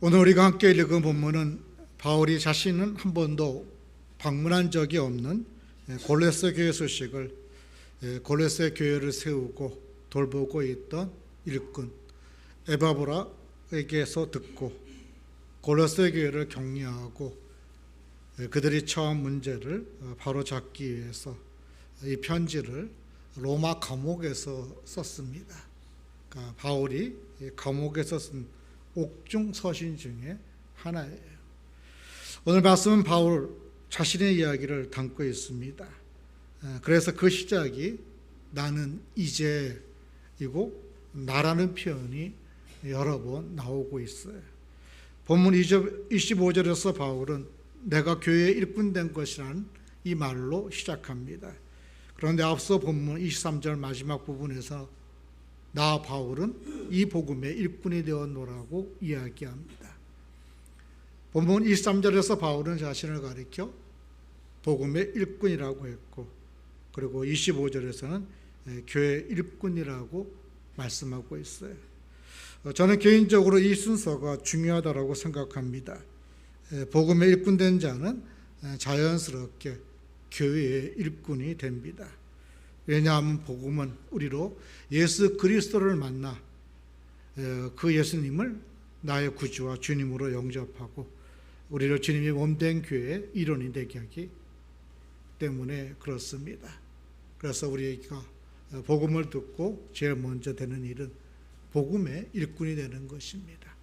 오늘 우리가 함께 읽은 본문은 바울이 자신은 한 번도 방문한 적이 없는 골로새 교회 소식을 골로새 교회를 세우고 돌보고 있던 일꾼 에바브라에게서 듣고 골로새 교회를 격려하고 그들이 처한 문제를 바로잡기 위해서 이 편지를 로마 감옥에서 썼습니다. 그러니까 바울이 감옥에서 쓴 옥중 서신 중에 하나예요. 오늘 말씀은 바울 자신의 이야기를 담고 있습니다. 그래서 그 시작이 나는 이제이고 나라는 표현이 여러 번 나오고 있어요. 본문 25절에서 바울은 내가 교회의 일꾼 된 것이라는 이 말로 시작합니다. 그런데 앞서 본문 23절 마지막 부분에서 나 바울은 이 복음의 일꾼이 되었노라고 이야기합니다. 본문 23절에서 바울은 자신을 가리켜 복음의 일꾼이라고 했고, 그리고 25절에서는 교회 일꾼이라고 말씀하고 있어요. 저는 개인적으로 이 순서가 중요하다고 생각합니다. 복음의 일꾼 된 자는 자연스럽게 교회의 일꾼이 됩니다. 왜냐하면 복음은 우리로 예수 그리스도를 만나 그 예수님을 나의 구주와 주님으로 영접하고 우리를 주님의 몸된 교회의 일원이 되게 하기 때문에 그렇습니다. 그래서 우리가 복음을 듣고 제일 먼저 되는 일은 복음의 일꾼이 되는 것입니다.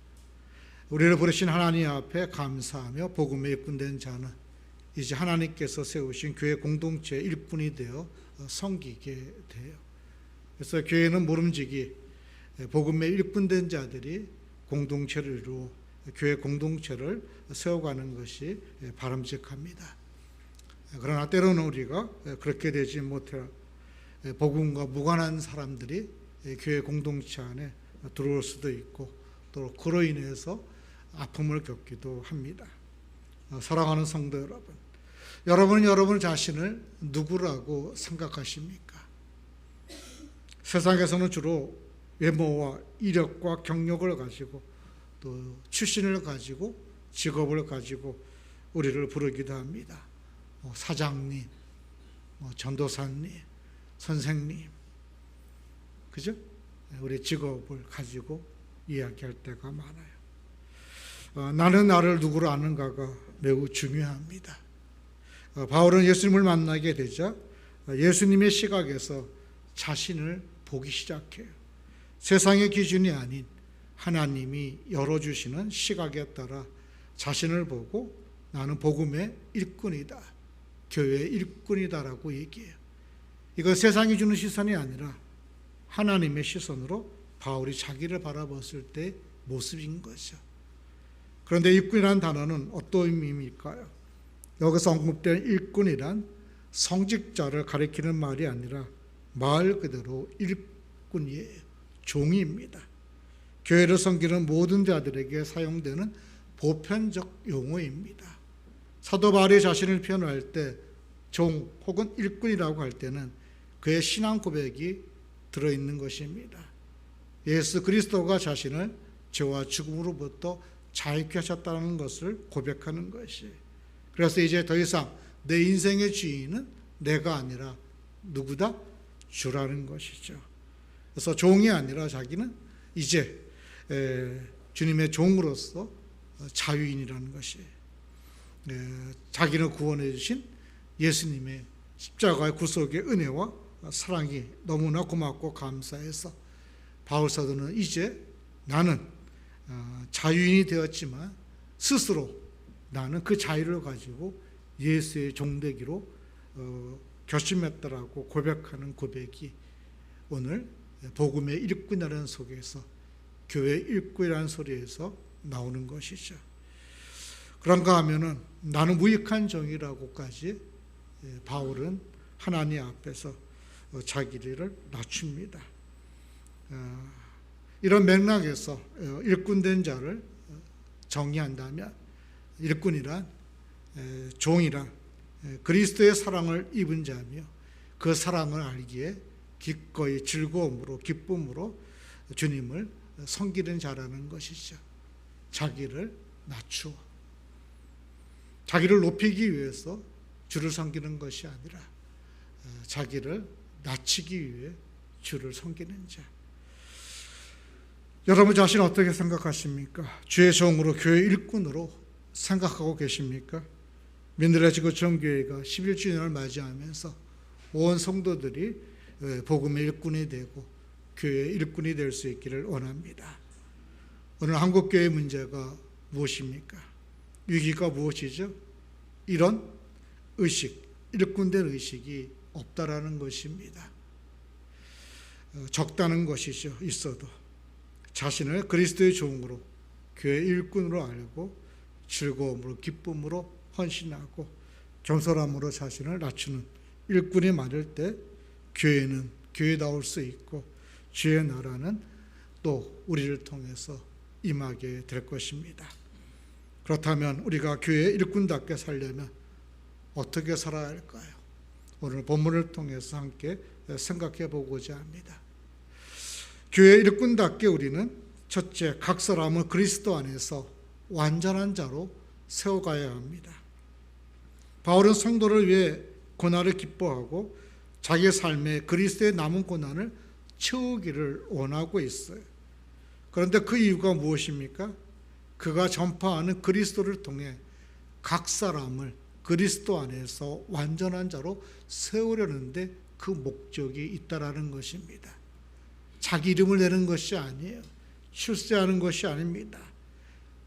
우리를 부르신 하나님 앞에 감사하며 복음의 일꾼 된 자는 이제 하나님께서 세우신 교회 공동체의 일꾼이 되어 섬기게 돼요. 그래서 교회는 모름지기 복음의 일꾼 된 자들이 공동체를 이루어 교회 공동체를 세워가는 것이 바람직합니다. 그러나 때로는 우리가 그렇게 되지 못해 복음과 무관한 사람들이 교회 공동체 안에 들어올 수도 있고 또 그로 인해서 아픔을 겪기도 합니다. 사랑하는 성도 여러분, 여러분은 여러분 자신을 누구라고 생각하십니까? 세상에서는 주로 외모와 이력과 경력을 가지고 또 출신을 가지고 직업을 가지고 우리를 부르기도 합니다. 사장님, 전도사님, 선생님, 그죠? 우리 직업을 가지고 이야기할 때가 많아요. 나는 나를 누구로 아는가가 매우 중요합니다. 바울은 예수님을 만나게 되자 예수님의 시각에서 자신을 보기 시작해요. 세상의 기준이 아닌 하나님이 열어주시는 시각에 따라 자신을 보고 나는 복음의 일꾼이다, 교회의 일꾼이다라고 얘기해요. 이건 세상이 주는 시선이 아니라 하나님의 시선으로 바울이 자기를 바라봤을 때 모습인 거죠. 그런데 일꾼이라는 단어는 어떤 의미일까요? 여기서 언급된 일꾼이란 성직자를 가리키는 말이 아니라 말 그대로 일꾼이에요. 종입니다. 교회를 섬기는 모든 자들에게 사용되는 보편적 용어입니다. 사도 바울이 자신을 표현할 때 종 혹은 일꾼이라고 할 때는 그의 신앙 고백이 들어있는 것입니다. 예수 그리스도가 자신을 죄와 죽음으로부터 자유케 하셨다는 것을 고백하는 것이. 그래서 이제 더 이상 내 인생의 주인은 내가 아니라 누구다? 주라는 것이죠. 그래서 종이 아니라 자기는 이제 주님의 종으로서 자유인이라는 것이. 자기를 구원해 주신 예수님의 십자가의 구속의 은혜와 사랑이 너무나 고맙고 감사해서 바울 사도는 이제 나는 자유인이 되었지만 스스로 나는 그 자유를 가지고 예수의 종되기로 결심했다라고 고백하는 고백이 오늘 복음의 일꾼이라는 속에서 교회 일꾼이라는 소리에서 나오는 것이죠. 그런가 하면은 나는 무익한 종이라고까지 바울은 하나님 앞에서 자기를 낮춥니다. 이런 맥락에서 일꾼된 자를 정의한다면 일꾼이란 종이란 그리스도의 사랑을 입은 자며 그 사랑을 알기에 기꺼이 즐거움으로 기쁨으로 주님을 섬기는 자라는 것이죠. 자기를 낮추어 자기를 높이기 위해서 주를 섬기는 것이 아니라 자기를 낮추기 위해 주를 섬기는 자. 여러분 자신 어떻게 생각하십니까? 주의 종으로 교회 일꾼으로 생각하고 계십니까? 민들레 지구촌교회가 11주년을 맞이하면서 온 성도들이 복음의 일꾼이 되고 교회의 일꾼이 될 수 있기를 원합니다. 오늘 한국교회의 문제가 무엇입니까? 위기가 무엇이죠? 이런 의식, 일꾼된 의식이 없다라는 것입니다. 적다는 것이죠. 있어도 자신을 그리스도의 종으로 교회 일꾼으로 알고 즐거움으로 기쁨으로 헌신하고 겸손함으로 자신을 낮추는 일꾼이 많을 때 교회는 교회다울 수 있고 주의 나라는 또 우리를 통해서 임하게 될 것입니다. 그렇다면 우리가 교회의 일꾼답게 살려면 어떻게 살아야 할까요? 오늘 본문을 통해서 함께 생각해 보고자 합니다. 교회 일꾼답게 우리는 첫째, 각 사람을 그리스도 안에서 완전한 자로 세워가야 합니다. 바울은 성도를 위해 고난을 기뻐하고 자기의 삶에 그리스도의 남은 고난을 채우기를 원하고 있어요. 그런데 그 이유가 무엇입니까? 그가 전파하는 그리스도를 통해 각 사람을 그리스도 안에서 완전한 자로 세우려는데 그 목적이 있다라는 것입니다. 자기 이름을 내는 것이 아니에요. 출세하는 것이 아닙니다.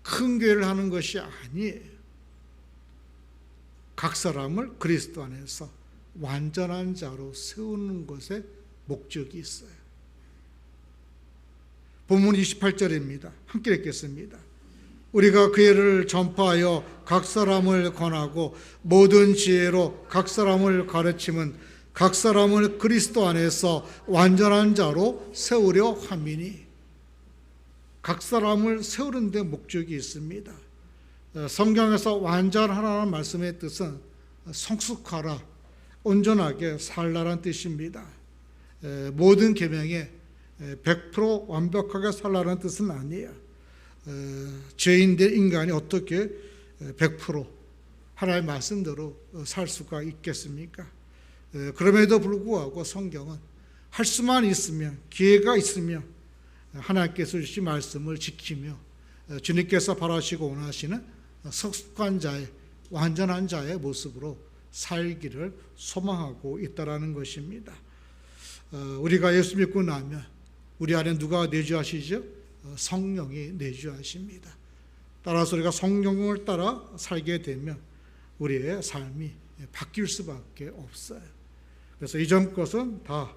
큰 교회를 하는 것이 아니에요. 각 사람을 그리스도 안에서 완전한 자로 세우는 것에 목적이 있어요. 본문 28절입니다. 함께 읽겠습니다. 우리가 그 일을 전파하여 각 사람을 권하고 모든 지혜로 각 사람을 가르침은 각 사람을 그리스도 안에서 완전한 자로 세우려 함이니. 각 사람을 세우는 데 목적이 있습니다. 성경에서 완전하라는 말씀의 뜻은 성숙하라, 온전하게 살라라는 뜻입니다. 모든 계명에 100% 완벽하게 살라라는 뜻은 아니에요. 죄인된 인간이 어떻게 100% 하나님의 말씀대로 살 수가 있겠습니까? 그럼에도 불구하고 성경은 할 수만 있으면, 기회가 있으면 하나님께서 주신 말씀을 지키며 주님께서 바라시고 원하시는 성숙한 자의, 완전한 자의 모습으로 살기를 소망하고 있다라는 것입니다. 우리가 예수 믿고 나면 우리 안에 누가 내주하시죠? 성령이 내주하십니다. 따라서 우리가 성령을 따라 살게 되면 우리의 삶이 바뀔 수밖에 없어요. 그래서 이전 것은 다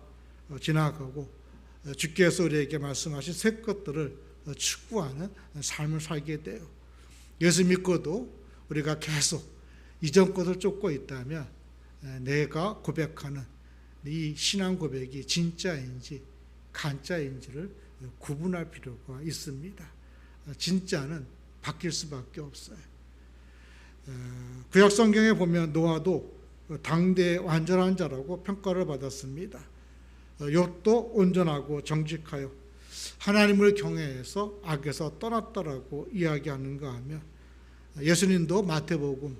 지나가고 주께서 우리에게 말씀하신 새 것들을 추구하는 삶을 살게 돼요. 예수 믿고도 우리가 계속 이전 것을 쫓고 있다면 내가 고백하는 이 신앙 고백이 진짜인지 가짜인지를 구분할 필요가 있습니다. 진짜는 바뀔 수밖에 없어요. 구약 성경에 보면 노아도 당대의 완전한 자라고 평가를 받았습니다. 욥도 온전하고 정직하여 하나님을 경외해서 악에서 떠났다라고 이야기하는가 하면 예수님도 마태복음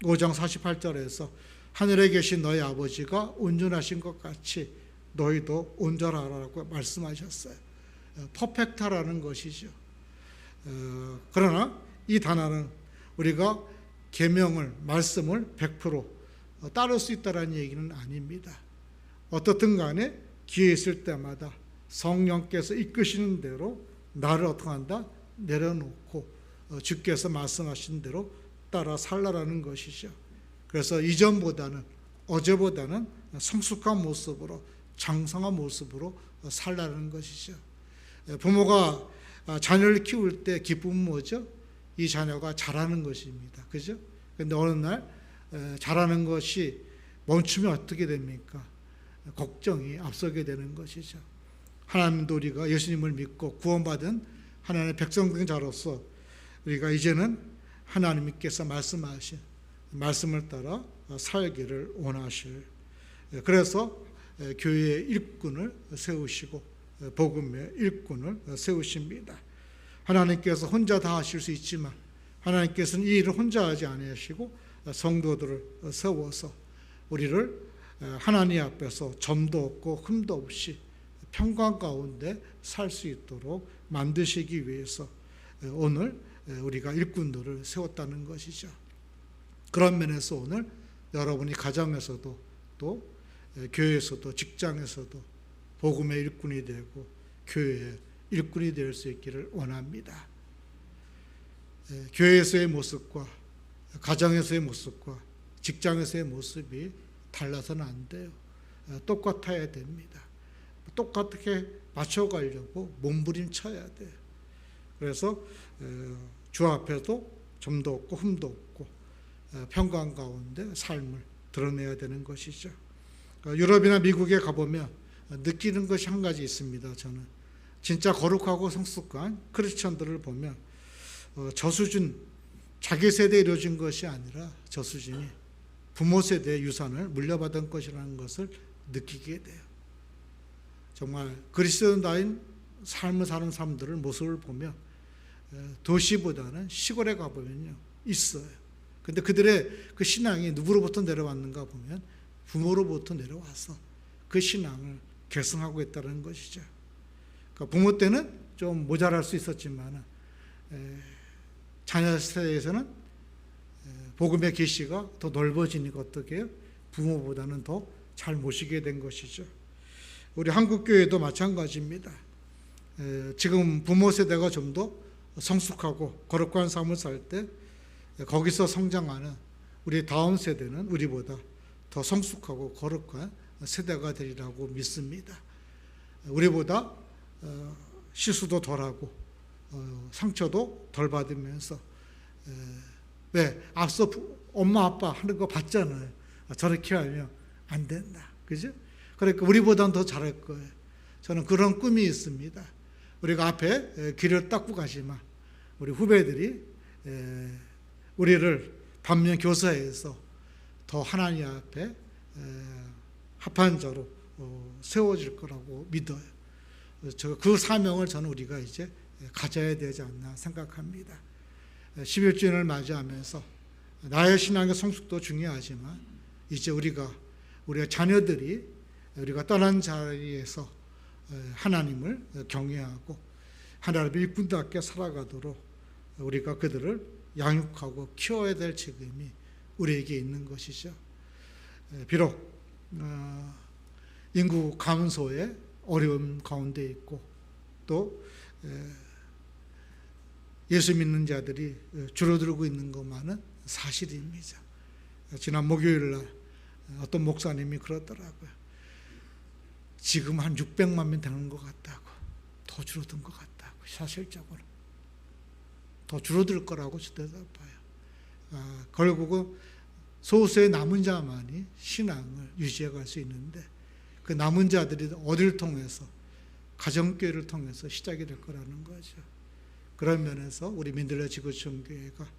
5장 48절에서 하늘에 계신 너희 아버지가 온전하신 것 같이 너희도 온전하라고 말씀하셨어요. 퍼펙트라는 것이죠. 그러나 이 단어는 우리가 계명을, 말씀을 100% 따를 수 있다는 얘기는 아닙니다. 어떻든 간에 기회 있을 때마다 성령께서 이끄시는 대로 나를 어떻게 한다? 내려놓고 주께서 말씀하신 대로 따라 살라라는 것이죠. 그래서 이전보다는, 어제보다는 성숙한 모습으로, 장성한 모습으로 살라는 것이죠. 부모가 자녀를 키울 때 기쁨은 뭐죠? 이 자녀가 자라는 것입니다. 그죠? 근데 어느 날 자라는 것이 멈추면 어떻게 됩니까? 걱정이 앞서게 되는 것이죠. 하나님도 우리가 예수님을 믿고 구원받은 하나님의 백성된 자로서 우리가 이제는 하나님께서 말씀하신 말씀을 따라 살기를 원하실, 그래서 교회의 일꾼을 세우시고 복음의 일꾼을 세우십니다. 하나님께서 혼자 다 하실 수 있지만 하나님께서는 이 일을 혼자 하지 아니하시고 성도들을 세워서 우리를 하나님 앞에서 점도 없고 흠도 없이 평강 가운데 살 수 있도록 만드시기 위해서 오늘 우리가 일꾼들을 세웠다는 것이죠. 그런 면에서 오늘 여러분이 가정에서도 또 교회에서도 직장에서도 복음의 일꾼이 되고 교회의 일꾼이 될 수 있기를 원합니다. 교회에서의 모습과 가정에서의 모습과 직장에서의 모습이 달라서는 안 돼요. 똑같아야 됩니다. 똑같게 맞춰가려고 몸부림쳐야 돼요. 그래서 주 앞에도 점도 없고 흠도 없고 평강 가운데 삶을 드러내야 되는 것이죠. 유럽이나 미국에 가보면 느끼는 것이 한 가지 있습니다. 저는 진짜 거룩하고 성숙한 크리스천들을 보면 저수준, 자기 세대에 이루어진 것이 아니라 저수준이 부모 세대의 유산을 물려받은 것이라는 것을 느끼게 돼요. 정말 그리스도인다운 삶을 사는 사람들의 모습을 보면 도시보다는 시골에 가보면요 있어요. 근데 그들의 그 신앙이 누구로부터 내려왔는가 보면 부모로부터 내려와서 그 신앙을 계승하고 있다는 것이죠. 그러니까 부모 때는 좀 모자랄 수 있었지만 자녀 세대에서는 복음의 계시가 더 넓어지니까 어떻게 해요? 부모보다는 더 잘 모시게 된 것이죠. 우리 한국교회도 마찬가지입니다. 지금 부모 세대가 좀 더 성숙하고 거룩한 삶을 살 때 거기서 성장하는 우리 다음 세대는 우리보다 더 성숙하고 거룩한 세대가 되리라고 믿습니다. 우리보다 실수도 덜하고 상처도 덜 받으면서 왜 앞서 엄마 아빠 하는 거 봤잖아요. 저렇게 하면 안 된다. 그죠? 그러니까 우리보다는 더 잘할 거예요. 저는 그런 꿈이 있습니다. 우리가 앞에 길을 닦고 가지만 우리 후배들이 우리를 반면 교사해서 더 하나님 앞에 합한 자로 세워질 거라고 믿어요. 그 사명을 저는 우리가 이제 가져야 되지 않나 생각합니다. 11주년을 맞이하면서 나의 신앙의 성숙도 중요하지만 이제 우리의 자녀들이 우리가 떠난 자리에서 하나님을 경외하고 하나님의 일꾼답게 살아가도록 우리가 그들을 양육하고 키워야 될 책임이 우리에게 있는 것이죠. 비록 인구 감소의 어려움 가운데 있고 또 예수 믿는 자들이 줄어들고 있는 것만은 사실입니다. 지난 목요일 날 어떤 목사님이 그러더라고요. 지금 한 600만 명 되는 것 같다고. 더 줄어든 것 같다고. 사실적으로 더 줄어들 거라고 대답해요. 결국은 소수의 남은 자만이 신앙을 유지해 갈 수 있는데 그 남은 자들이 어디를 통해서 가정교회를 통해서 시작이 될 거라는 거죠. 그런 면에서 우리 민들레 지구촌교회가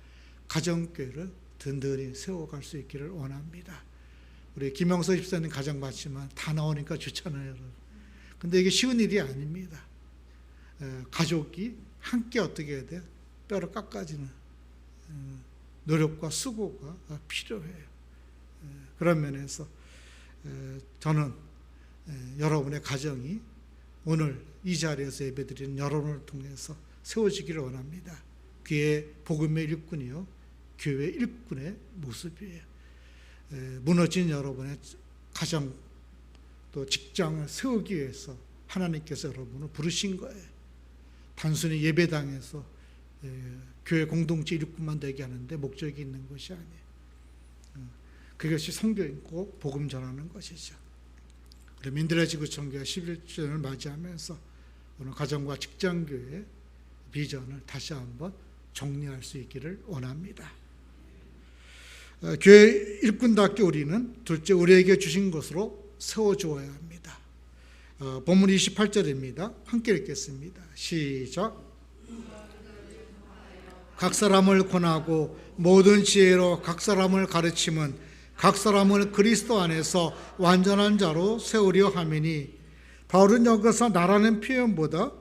가정교회를 든든히 세워갈 수 있기를 원합니다. 우리 김영서 집사님 가정 봤지만 다 나오니까 좋잖아요. 근데 이게 쉬운 일이 아닙니다. 가족이 함께 어떻게 해야 돼요? 뼈를 깎아지는 노력과 수고가 필요해요. 그런 면에서 저는 여러분의 가정이 오늘 이 자리에서 예배드리는 여러분을 통해서 세워지기를 원합니다. 그의 복음의 일꾼이요 교회 일꾼의 모습이에요. 무너진 여러분의 가정 또 직장을 세우기 위해서 하나님께서 여러분을 부르신 거예요. 단순히 예배당에서 교회 공동체 일꾼만 되게 하는데 목적이 있는 것이 아니에요. 그것이 성경 읽고 복음 전하는 것이죠. 민들레 지구촌교회 11주년을 맞이하면서 오늘 가정과 직장교회의 비전을 다시 한번 정리할 수 있기를 원합니다. 교회 일꾼답게 우리는 둘째 우리에게 주신 것으로 세워주어야 합니다. 본문 28절입니다. 함께 읽겠습니다. 시작. 각 사람을 권하고 모든 지혜로 각 사람을 가르침은 각 사람을 그리스도 안에서 완전한 자로 세우려 함이니 바울은 여기서 나라는 표현보다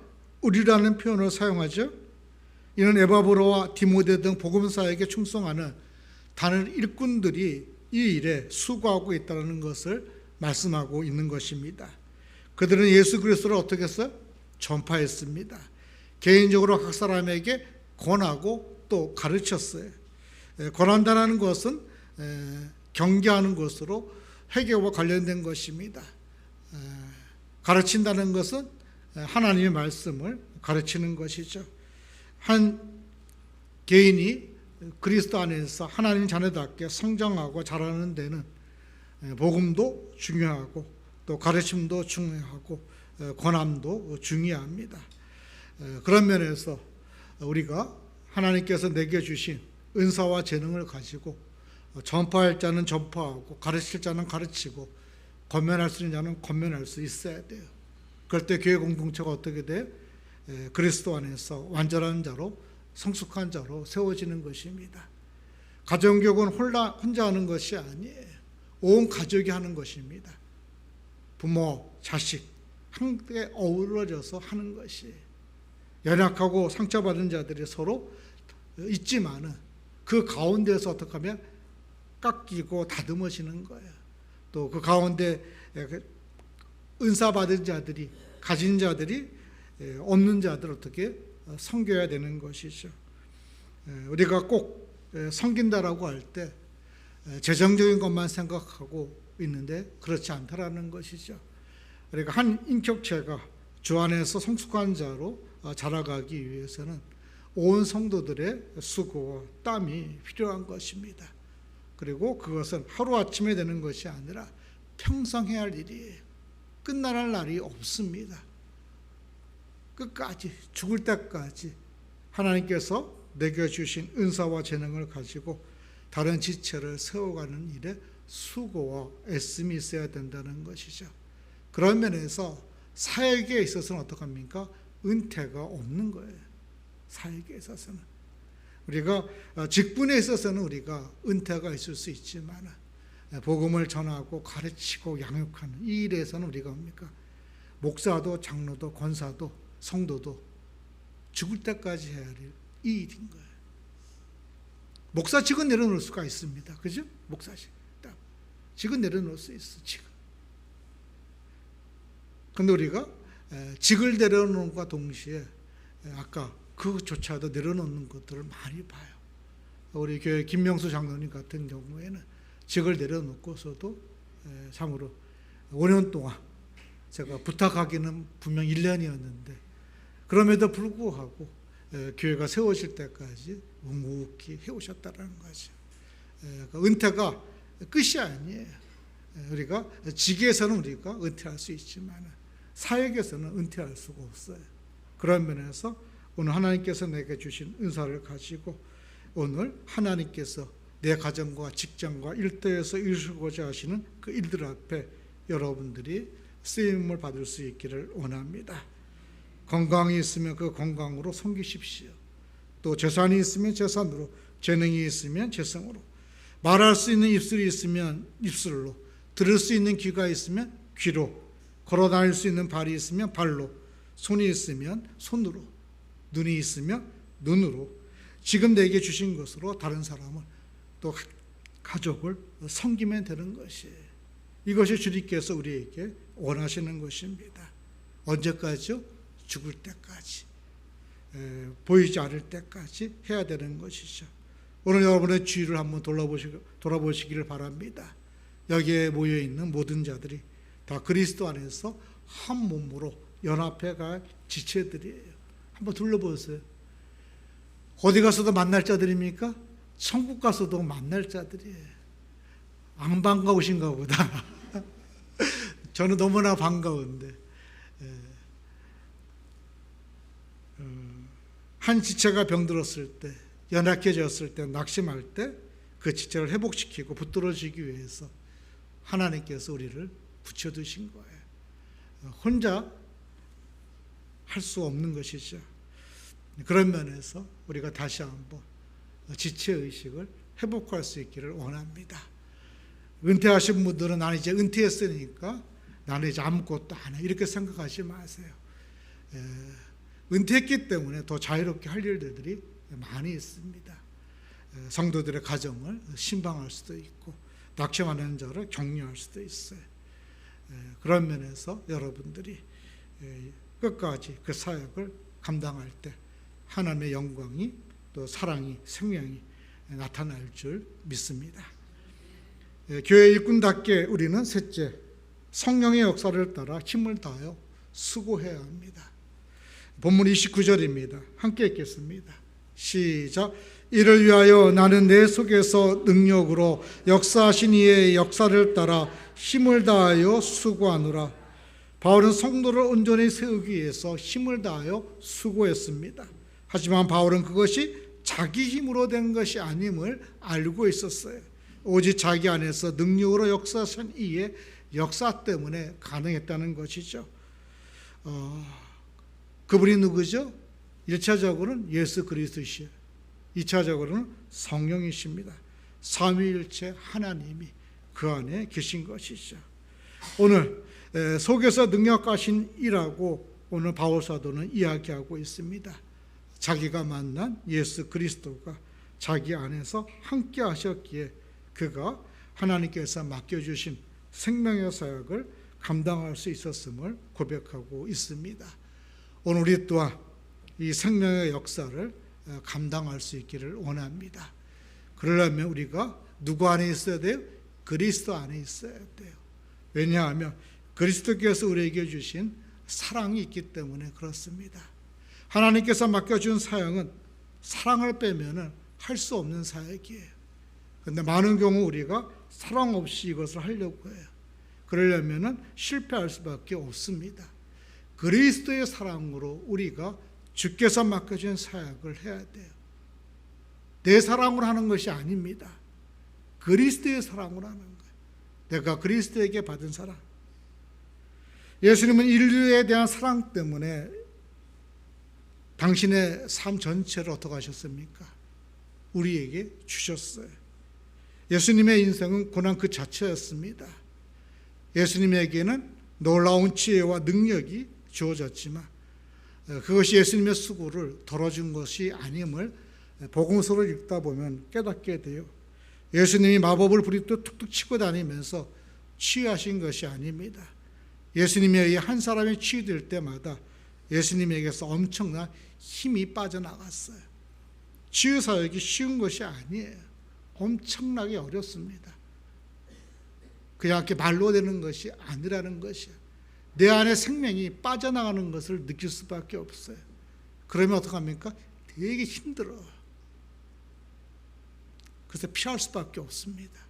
우리라는 표현을 사용하죠. 이는 에바브로와 디모데 등 복음사에게 충성하는 다른 일꾼들이 이 일에 수고하고 있다는 것을 말씀하고 있는 것입니다. 그들은 예수 그리스도를 어떻게 했어요? 전파했습니다. 개인적으로 각 사람에게 권하고 또 가르쳤어요. 권한다는 것은 경계하는 것으로 회개와 관련된 것입니다. 가르친다는 것은 하나님의 말씀을 가르치는 것이죠. 한 개인이 그리스도 안에서 하나님 자녀답게 성장하고 자라는 데는 복음도 중요하고 또 가르침도 중요하고 권함도 중요합니다. 그런 면에서 우리가 하나님께서 내게 주신 은사와 재능을 가지고 전파할 자는 전파하고 가르칠 자는 가르치고 권면할 수 있는 자는 권면할 수 있어야 돼요. 그럴 때 교회 공동체가 어떻게 돼요? 그리스도 안에서 완전한 자로 성숙한 자로 세워지는 것입니다. 가정교육은 혼자 하는 것이 아니에요. 온 가족이 하는 것입니다. 부모, 자식 함께 어우러져서 하는 것이 연약하고 상처받은 자들이 서로 있지만은 그 가운데서 어떻게 하면 깎이고 다듬어지는 거예요. 또 그 가운데 은사 받은 자들이 가진 자들이 없는 자들 어떻게 섬겨야 되는 것이죠. 우리가 꼭 섬긴다라고 할 때 재정적인 것만 생각하고 있는데 그렇지 않다라는 것이죠. 그러니까 한 인격체가 주 안에서 성숙한 자로 자라가기 위해서는 온 성도들의 수고와 땀이 필요한 것입니다. 그리고 그것은 하루아침에 되는 것이 아니라 평생 해야 할 일이에요. 끝날 날이 없습니다. 끝까지 죽을 때까지 하나님께서 내게 주신 은사와 재능을 가지고 다른 지체를 세워가는 일에 수고와 애씀이 있어야 된다는 것이죠. 그런 면에서 사역에 있어서는 어떡합니까? 은퇴가 없는 거예요. 사역에 있어서는 우리가 직분에 있어서는 우리가 은퇴가 있을 수 있지만 복음을 전하고 가르치고 양육하는 이 일에서는 우리가 뭡니까? 목사도 장로도 권사도 성도도 죽을 때까지 해야 할 이 일인 거예요. 목사직은 내려놓을 수가 있습니다. 그죠? 목사직. 직은 내려놓을 수 있어, 직은. 근데 우리가 직을 내려놓는 것과 동시에 아까 그조차도 내려놓는 것들을 많이 봐요. 우리 교회 김명수 장로님 같은 경우에는 직을 내려놓고서도 참으로 5년 동안 제가 부탁하기는 분명 1년이었는데 그럼에도 불구하고 교회가 세워질 때까지 묵묵히 해오셨다는 거죠. 은퇴가 끝이 아니에요. 우리가 직에서는 우리가 은퇴할 수 있지만 사역에서는 은퇴할 수가 없어요. 그런 면에서 오늘 하나님께서 내게 주신 은사를 가지고 오늘 하나님께서 내 가정과 직장과 일터에서 이루고자 하시는 그 일들 앞에 여러분들이 쓰임을 받을 수 있기를 원합니다. 건강이 있으면 그 건강으로 섬기십시오. 또 재산이 있으면 재산으로, 재능이 있으면 재성으로, 말할 수 있는 입술이 있으면 입술로, 들을 수 있는 귀가 있으면 귀로, 걸어 다닐 수 있는 발이 있으면 발로, 손이 있으면 손으로, 눈이 있으면 눈으로 지금 내게 주신 것으로 다른 사람을 또 가족을 섬기면 되는 것이에요. 이것이 주님께서 우리에게 원하시는 것입니다. 언제까지요? 죽을 때까지, 보이지 않을 때까지 해야 되는 것이죠. 오늘 여러분의 주위를 한번 돌아보시기를 바랍니다. 여기에 모여있는 모든 자들이 다 그리스도 안에서 한 몸으로 연합해 갈 지체들이에요. 한번 둘러보세요. 어디 가서도 만날 자들입니까? 천국 가서도 만날 자들이에요. 안 반가우신가 보다. 저는 너무나 반가운데 한 지체가 병들었을 때, 연약해졌을 때, 낙심할 때 그 지체를 회복시키고 붙들어지기 위해서 하나님께서 우리를 붙여두신 거예요. 혼자 할 수 없는 것이죠. 그런 면에서 우리가 다시 한번 지체의식을 회복할 수 있기를 원합니다. 은퇴하신 분들은 나는 이제 은퇴했으니까 나는 이제 아무것도 안 해, 이렇게 생각하지 마세요. 은퇴했기 때문에 더 자유롭게 할 일들이 많이 있습니다. 성도들의 가정을 신방할 수도 있고 낙심하는 자를 격려할 수도 있어요. 그런 면에서 여러분들이 끝까지 그 사역을 감당할 때 하나님의 영광이 또 사랑이 생명이 나타날 줄 믿습니다. 교회 일꾼답게 우리는 셋째, 성령의 역사를 따라 힘을 다하여 수고해야 합니다. 본문 29절입니다. 함께 읽겠습니다. 시작. 이를 위하여 나는 내 속에서 능력으로 역사하신 이의 역사를 따라 힘을 다하여 수고하노라. 바울은 성도를 온전히 세우기 위해서 힘을 다하여 수고했습니다. 하지만 바울은 그것이 자기 힘으로 된 것이 아님을 알고 있었어요. 오직 자기 안에서 능력으로 역사하신 이의 역사 때문에 가능했다는 것이죠. 그분이 누구죠? 1차적으로는 예수 그리스도이시요, 2차적으로는 성령이십니다. 삼위일체 하나님이 그 안에 계신 것이죠. 오늘 속에서 능력하신 이라고 오늘 바울 사도는 이야기하고 있습니다. 자기가 만난 예수 그리스도가 자기 안에서 함께 하셨기에 그가 하나님께서 맡겨주신 생명의 사역을 감당할 수 있었음을 고백하고 있습니다. 오늘 우리 또한 이 생명의 역사를 감당할 수 있기를 원합니다. 그러려면 우리가 누구 안에 있어야 돼요? 그리스도 안에 있어야 돼요. 왜냐하면 그리스도께서 우리에게 주신 사랑이 있기 때문에 그렇습니다. 하나님께서 맡겨준 사역은 사랑을 빼면 할 수 없는 사역이에요. 그런데 많은 경우 우리가 사랑 없이 이것을 하려고 해요. 그러려면 실패할 수밖에 없습니다. 그리스도의 사랑으로 우리가 주께서 맡겨준 사역을 해야 돼요. 내 사랑으로 하는 것이 아닙니다. 그리스도의 사랑으로 하는 거예요. 내가 그리스도에게 받은 사랑. 예수님은 인류에 대한 사랑 때문에 당신의 삶 전체를 어떻게 하셨습니까? 우리에게 주셨어요. 예수님의 인생은 고난 그 자체였습니다. 예수님에게는 놀라운 지혜와 능력이 주어졌지만 그것이 예수님의 수고를 덜어준 것이 아님을 복음서를 읽다 보면 깨닫게 돼요. 예수님이 마법을 부리듯 툭툭 치고 다니면서 치유하신 것이 아닙니다. 예수님에 의해 한 사람이 치유될 때마다 예수님에게서 엄청난 힘이 빠져나갔어요. 치유 사역이 쉬운 것이 아니에요. 엄청나게 어렵습니다. 그냥 이렇게 말로 되는 것이 아니라는 것이에요. 내 안에 생명이 빠져나가는 것을 느낄 수밖에 없어요. 그러면 어떡합니까? 되게 힘들어. 그래서 피할 수밖에 없습니다.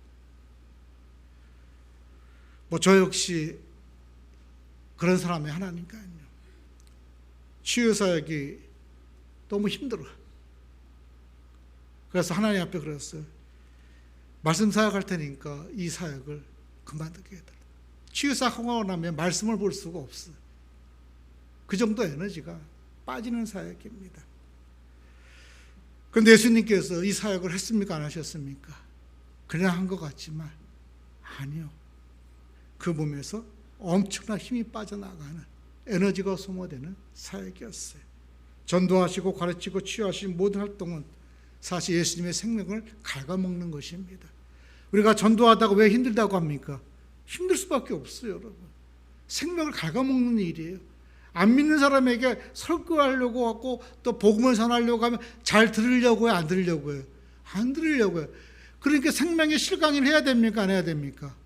저 역시 그런 사람이 하나니까요. 치유사역이 너무 힘들어. 그래서 하나님 앞에 그랬어요. 말씀 사역할 테니까 이 사역을 그만두게 해달라. 치유사역하고 나면 말씀을 볼 수가 없어요. 그 정도 에너지가 빠지는 사역입니다. 그런데 예수님께서 이 사역을 했습니까? 안 하셨습니까? 그냥 한 것 같지만 아니요. 그 몸에서 엄청난 힘이 빠져나가는 에너지가 소모되는 사역이었어요. 전도하시고 가르치고 치유하신 모든 활동은 사실 예수님의 생명을 갉아먹는 것입니다. 우리가 전도하다가 왜 힘들다고 합니까? 힘들 수밖에 없어요, 여러분. 생명을 갉아먹는 일이에요. 안 믿는 사람에게 설교하려고 하고 또 복음을 전하려고 하면 잘 들으려고 해요, 안 들으려고 해요? 안 들으려고 해요. 그러니까 생명의 실강을 해야 됩니까? 안 해야 됩니까?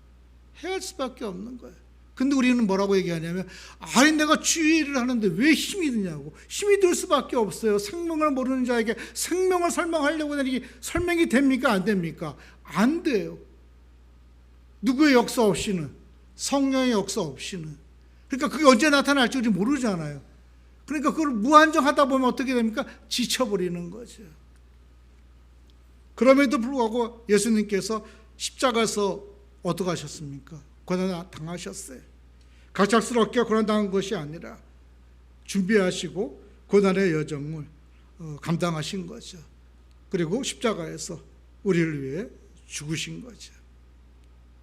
해야 할 수밖에 없는 거예요. 근데 우리는 뭐라고 얘기하냐면, 아니 내가 주의를 하는데 왜 힘이 드냐고. 힘이 들 수밖에 없어요. 생명을 모르는 자에게 생명을 설명하려고 하는 이게 설명이 됩니까? 안 됩니까? 안 돼요. 누구의 역사 없이는, 성령의 역사 없이는. 그러니까 그게 언제 나타날지 우리 모르잖아요. 그러니까 그걸 무한정하다 보면 어떻게 됩니까? 지쳐버리는 거죠. 그럼에도 불구하고 예수님께서 십자가에서 어떻게 하셨습니까? 고난 당하셨어요. 갑작스럽게 고난 당한 것이 아니라 준비하시고 고난의 여정을 감당하신 거죠. 그리고 십자가에서 우리를 위해 죽으신 거죠.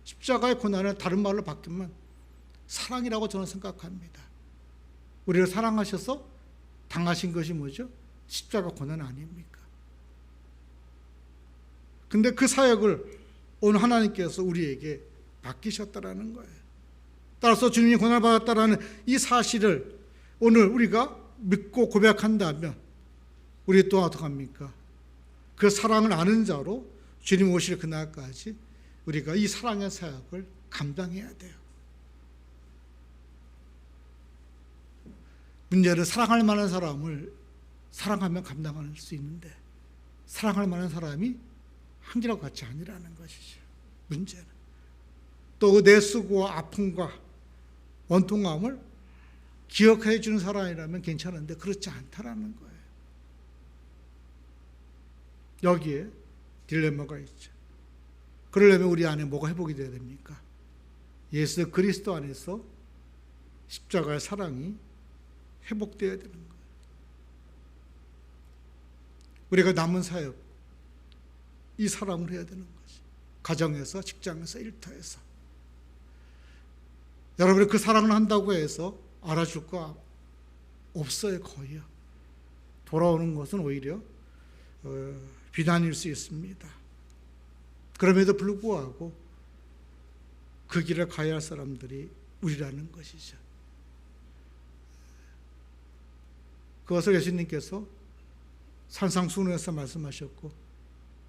십자가의 고난을 다른 말로 바꾸면 사랑이라고 저는 생각합니다. 우리를 사랑하셔서 당하신 것이 뭐죠? 십자가 고난 아닙니까? 근데 그 사역을 오늘 하나님께서 우리에게 맡기셨다라는 거예요. 따라서 주님이 고난을 받았다라는 이 사실을 오늘 우리가 믿고 고백한다면 우리 또 어떡합니까? 그 사랑을 아는 자로 주님 오실 그날까지 우리가 이 사랑의 사역을 감당해야 돼요. 문제는 사랑할 만한 사람을 사랑하면 감당할 수 있는데 사랑할 만한 사람이 한결 같이 아니라는 것이죠. 문제는 또 내 수고와 아픔과 원통함을 기억해 주는 사람이라면 괜찮은데 그렇지 않다라는 거예요. 여기에 딜레마가 있죠. 그러려면 우리 안에 뭐가 회복이 되어야 됩니까? 예수 그리스도 안에서 십자가의 사랑이 회복되어야 되는 거예요. 우리가 남은 사역, 이 사랑을 해야 되는 거지. 가정에서, 직장에서, 일터에서. 여러분이 그 사랑을 한다고 해서 알아줄 거 없어요, 거의요. 돌아오는 것은 오히려 비난일 수 있습니다. 그럼에도 불구하고 그 길을 가야 할 사람들이 우리라는 것이죠. 그것을 예수님께서 산상수훈에서 말씀하셨고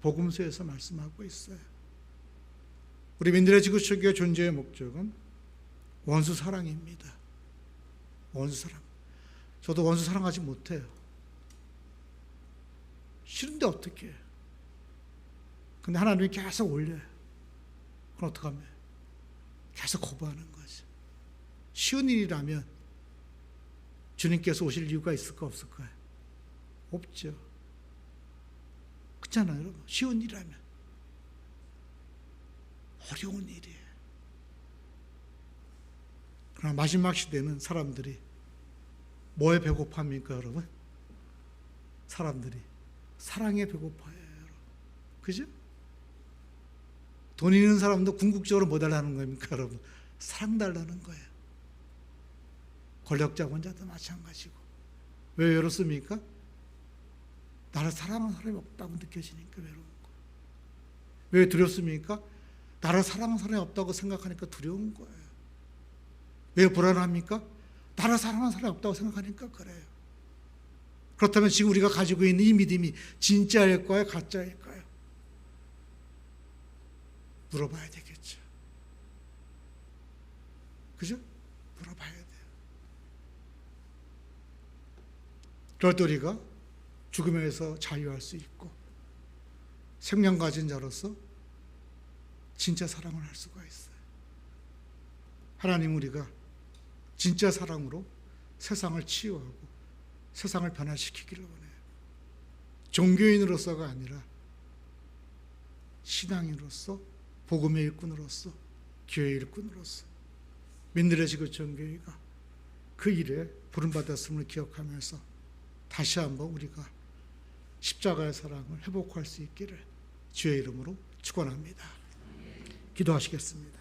복음서에서 말씀하고 있어요. 우리 민들의 지구촌교회 존재의 목적은 원수 사랑입니다. 원수 사랑. 저도 원수 사랑하지 못해요. 싫은데 어떻게 해요? 근데 하나님이 계속 올려요. 그럼 어떡하면? 계속 거부하는 거죠. 쉬운 일이라면 주님께서 오실 이유가 있을까 없을까요? 없죠. 그렇잖아요, 여러분. 쉬운 일이라면. 어려운 일이에요. 그러나 마지막 시대는 사람들이 뭐에 배고파합니까, 여러분? 사람들이 사랑에 배고파요, 여러분. 그죠? 돈 있는 사람도 궁극적으로 뭐 달라는 겁니까, 여러분? 사랑 달라는 거예요. 권력자본자도 마찬가지고. 왜 외롭습니까? 나를 사랑하는 사람이 없다고 느껴지니까 외로운 거예요. 왜 두렵습니까? 나를 사랑하는 사람이 없다고 생각하니까 두려운 거예요. 왜 불안합니까? 나를 사랑하는 사람이 없다고 생각하니까 그래요. 그렇다면 지금 우리가 가지고 있는 이 믿음이 진짜일까요? 가짜일까요? 물어봐야 되겠죠. 그죠? 물어봐야 돼요. 그럴 때 우리가 죽음에서 자유할 수 있고 생명 가진 자로서 진짜 사랑을 할 수가 있어요. 하나님 우리가 진짜 사랑으로 세상을 치유하고 세상을 변화시키기를 원해요. 종교인으로서가 아니라 신앙인으로서 복음의 일꾼으로서 교회 일꾼으로서 민들의 지구촌 교회가 그 일에 부름받았음을 기억하면서 다시 한번 우리가 십자가의 사랑을 회복할 수 있기를 주의 이름으로 축원합니다. 기도하시겠습니다.